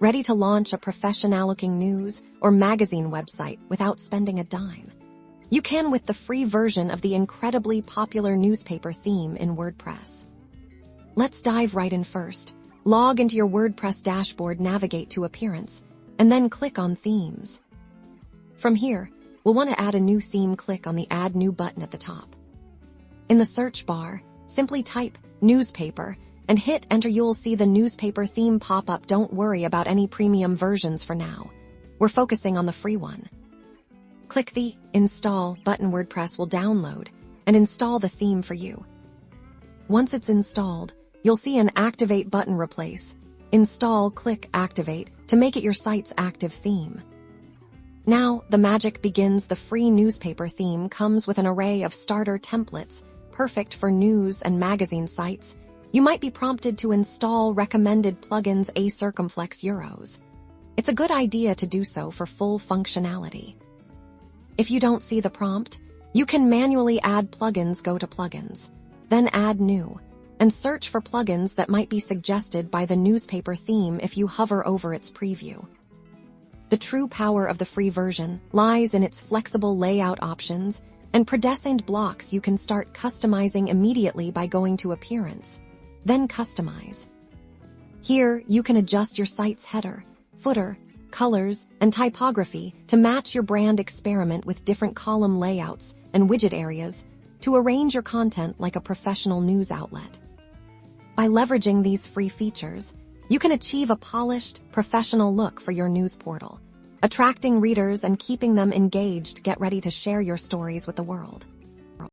Ready to launch a professional-looking news or magazine website without spending a dime? You can with the free version of the incredibly popular newspaper theme in WordPress. Let's dive right in first. Log into your WordPress dashboard, navigate to Appearance, and then click on Themes. From here, we'll want to add a new theme. Click on the Add New button at the top. In the search bar, simply type Newspaper and hit Enter. You'll see the newspaper theme pop up. Don't worry about any premium versions for now. We're focusing on the free one. Click the Install button. WordPress will download and install the theme for you. Once it's installed, you'll see an Activate button. Replace Install, click Activate to make it your site's active theme. Now, the magic begins. The free newspaper theme comes with an array of starter templates, perfect for news and magazine sites. You might be prompted to install recommended plugins. A circumflex euros. It's a good idea to do so for full functionality. If you don't see the prompt, you can manually add plugins. Go to Plugins, then Add New, and search for plugins that might be suggested by the newspaper theme if you hover over its preview. The true power of the free version lies in its flexible layout options and predestined blocks. You can start customizing immediately by going to Appearance, then Customize. Here, you can adjust your site's header, footer, colors, and typography to match your brand. Experiment with different column layouts and widget areas to arrange your content like a professional news outlet. By leveraging these free features, you can achieve a polished, professional look for your news portal, attracting readers and keeping them engaged. Get ready to share your stories with the world.